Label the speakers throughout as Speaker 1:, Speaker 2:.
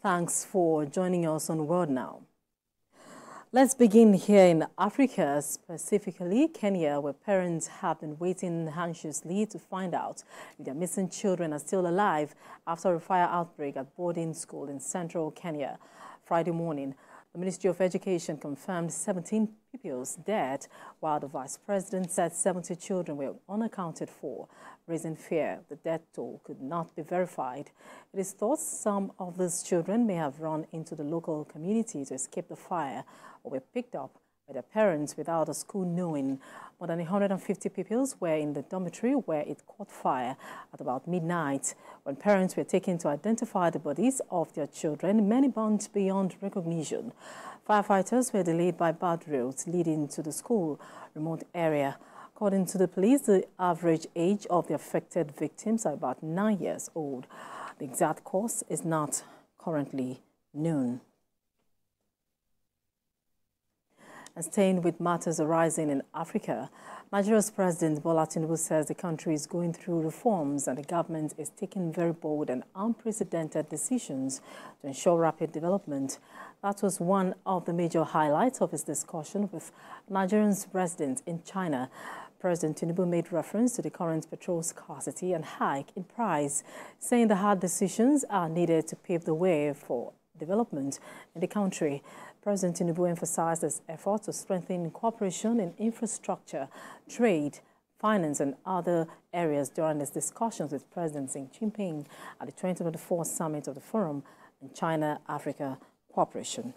Speaker 1: Thanks for joining us on World Now. Let's begin here in Africa, specifically Kenya, where parents have been waiting anxiously to find out if their missing children are still alive after a fire outbreak at boarding school in central Kenya. Friday morning, the Ministry of Education confirmed 17 pupils dead, while the Vice President said 70 children were unaccounted for, raising fear the death toll could not be verified. It is thought some of these children may have run into the local community to escape the fire or were picked up by their parents without the school knowing. More than 150 pupils were in the dormitory where it caught fire at about midnight. When parents were taken to identify the bodies of their children, many burned beyond recognition. Firefighters were delayed by bad roads leading to the school remote area. According to the police, the average age of the affected victims are about 9 years old. The exact cause is not currently known. And staying with matters arising in Africa, Nigeria's President Bola Tinubu says the country is going through reforms and the government is taking very bold and unprecedented decisions to ensure rapid development. That was one of the major highlights of his discussion with Nigerians residents in China. President Tinubu made reference to the current petrol scarcity and hike in price, saying the hard decisions are needed to pave the way for development in the country. President Tinubu emphasized his effort to strengthen cooperation in infrastructure, trade, finance, and other areas during his discussions with President Xi Jinping at the 2024 summit of the Forum on China-Africa Cooperation.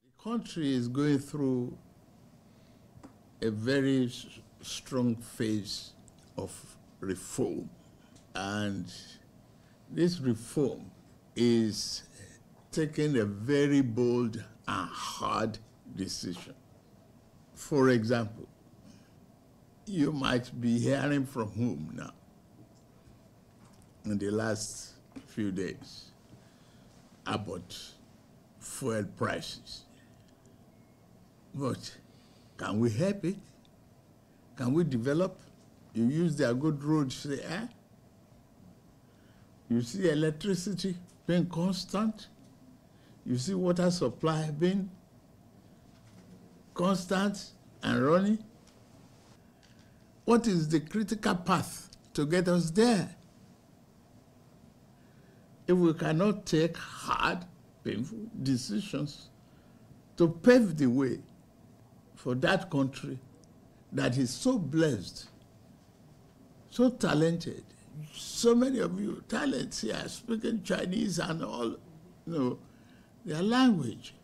Speaker 2: The country is going through a very strong phase of reform, and this reform is taking a very bold and hard decision. For example, you might be hearing from home now in the last few days about fuel prices. But can we help it? Can we develop? You use their good roads there. You see electricity being constant. You see water supply being constant and running. What is the critical path to get us there? If we cannot take hard, painful decisions to pave the way for that country that is so blessed, so talented, so many of you talents here speaking Chinese and all, their language.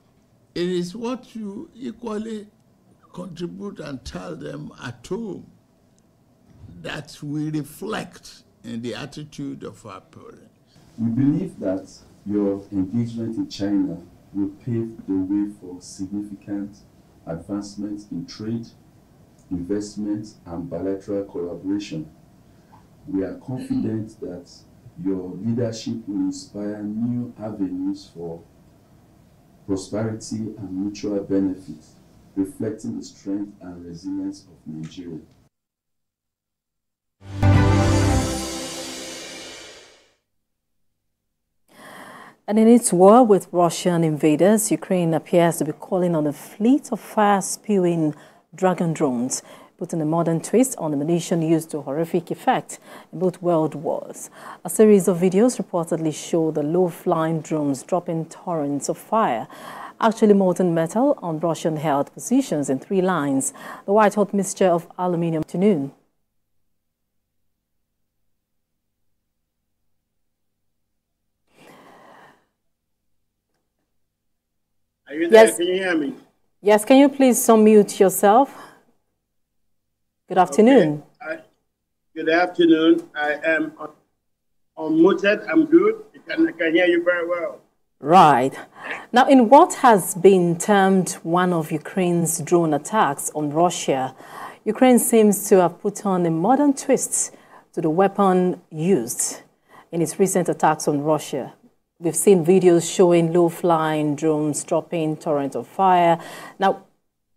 Speaker 2: It is what you equally contribute and tell them at home that we reflect in the attitude of our parents.
Speaker 3: We believe that your engagement in China will pave the way for significant advancements in trade, investment, and bilateral collaboration. We are confident that your leadership will inspire new avenues for prosperity and mutual benefit, reflecting the strength and resilience of Nigeria.
Speaker 1: And in its war with Russian invaders, Ukraine appears to be calling on a fleet of fire-spewing Dragon drones, putting a modern twist on the munition used to horrific effect in both world wars. A series of videos reportedly show the low-flying drones dropping torrents of fire, actually molten metal, on Russian-held positions in 3 lines, the white-hot mixture of aluminium to noon.
Speaker 4: Are you there?
Speaker 1: Yes.
Speaker 4: Can you hear me?
Speaker 1: Yes, can you please unmute yourself? Good afternoon.
Speaker 4: Okay. Good afternoon. I am unmuted. I'm good. I can hear you very well.
Speaker 1: Right. Now, in what has been termed one of Ukraine's drone attacks on Russia, Ukraine seems to have put on a modern twist to the weapon used in its recent attacks on Russia. We've seen videos showing low-flying drones dropping torrents of fire. Now,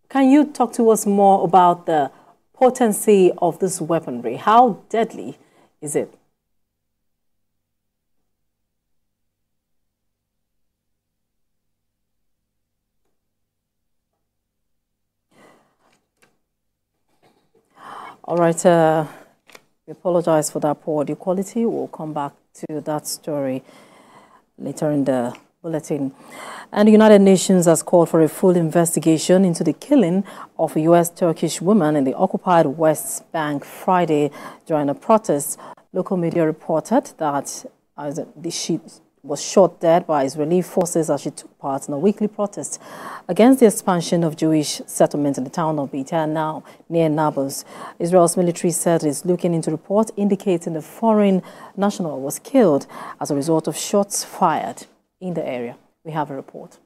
Speaker 1: can you talk to us more about the potency of this weaponry? How deadly is it? All right, we apologize for that poor audio quality. We'll come back to that story later in the bulletin. And the United Nations has called for a full investigation into the killing of a U.S.-Turkish woman in the occupied West Bank Friday during a protest. Local media reported that she was shot dead by Israeli forces as she took part in a weekly protest against the expansion of Jewish settlements in the town of Beit now near Nablus. Israel's military said it's looking into reports indicating the foreign national was killed as a result of shots fired in the area. We have a report.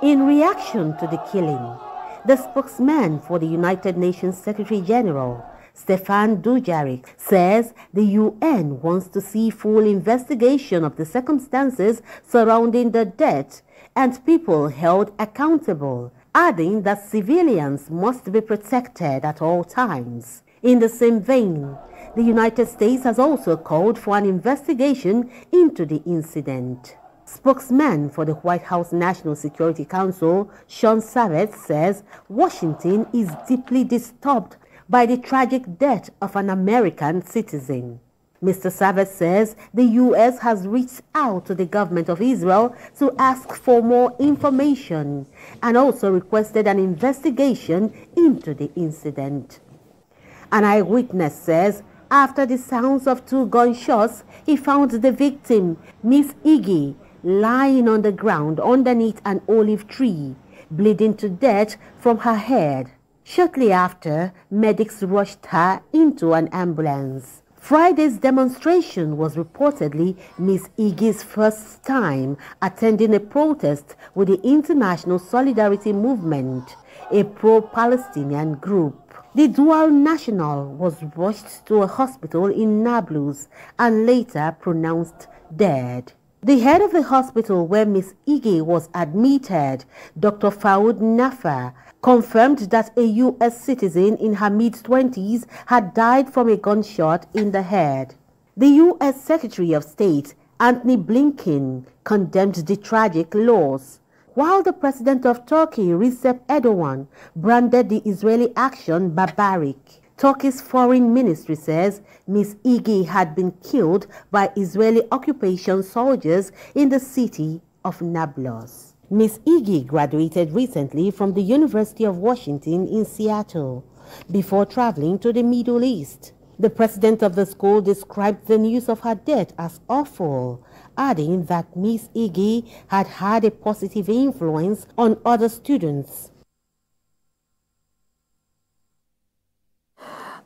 Speaker 5: In reaction to the killing, the spokesman for the United Nations Secretary General, Stefan Dujarric, says the UN wants to see full investigation of the circumstances surrounding the death and people held accountable, adding that civilians must be protected at all times. In the same vein, the United States has also called for an investigation into the incident. Spokesman for the White House National Security Council, Sean Savage, says Washington is deeply disturbed by the tragic death of an American citizen. Mr. Savage says the U.S. has reached out to the government of Israel to ask for more information and also requested an investigation into the incident. An eyewitness says after the sounds of 2 gunshots, he found the victim, Miss Iggy, lying on the ground underneath an olive tree, bleeding to death from her head. Shortly after, medics rushed her into an ambulance. Friday's demonstration was reportedly Miss Iggy's first time attending a protest with the International Solidarity Movement, a pro-Palestinian group. The dual national was rushed to a hospital in Nablus and later pronounced dead. The head of the hospital where Miss Iggy was admitted, Dr. Faoud Nafa, confirmed that a U.S. citizen in her mid-20s had died from a gunshot in the head. The U.S. Secretary of State, Antony Blinken, condemned the tragic loss, while the president of Turkey, Recep Erdogan, branded the Israeli action barbaric. Turkey's foreign ministry says Ms. Iggy had been killed by Israeli occupation soldiers in the city of Nablus. Ms. Iggy graduated recently from the University of Washington in Seattle before traveling to the Middle East. The president of the school described the news of her death as awful, adding that Ms. Iggy had had a positive influence on other students.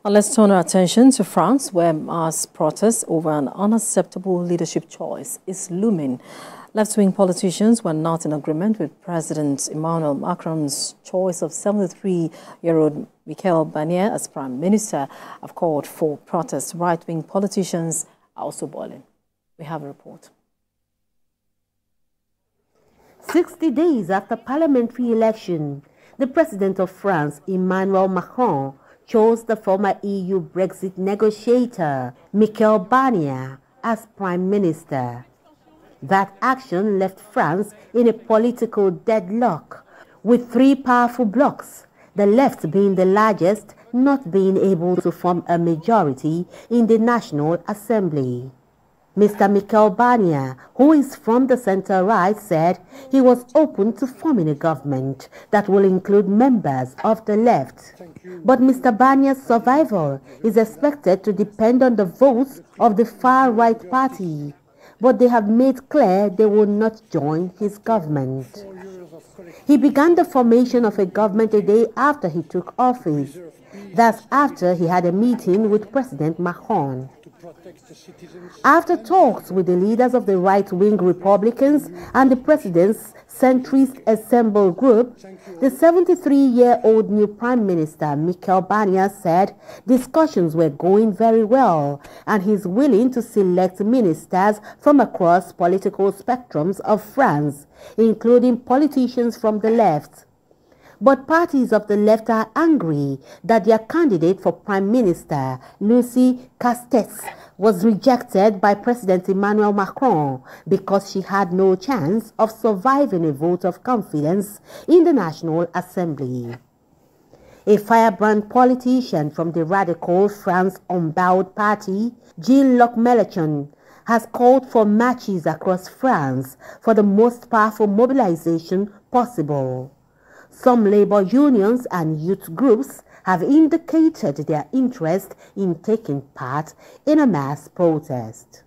Speaker 1: Now let's turn our attention to France, where mass protests over an unacceptable leadership choice is looming. Left-wing politicians were not in agreement with President Emmanuel Macron's choice of 73-year-old Michel Barnier as Prime Minister. Have called for protests. Right-wing politicians are also boiling. We have a report.
Speaker 5: 60 days after parliamentary election, the President of France, Emmanuel Macron, chose the former EU Brexit negotiator, Michel Barnier, as Prime Minister. That action left France in a political deadlock, with 3 powerful blocs, the left being the largest, not being able to form a majority in the National Assembly. Mr. Michel Barnier, who is from the centre-right, said he was open to forming a government that will include members of the left. But Mr. Barnier's survival is expected to depend on the votes of the far-right party. But they have made clear they will not join his government. He began the formation of a government a day after he took office. That's after he had a meeting with President Macron. After talks with the leaders of the right-wing Republicans and the president's centrist Ensemble group, the 73-year-old new Prime Minister Michel Barnier said discussions were going very well and he's willing to select ministers from across political spectrums of France, including politicians from the left. But parties of the left are angry that their candidate for Prime Minister, Lucie Castex, was rejected by President Emmanuel Macron because she had no chance of surviving a vote of confidence in the National Assembly. A firebrand politician from the radical France Unbowed Party, Jean-Luc Mélenchon, has called for marches across France for the most powerful mobilization possible. Some labor unions and youth groups have indicated their interest in taking part in a mass protest.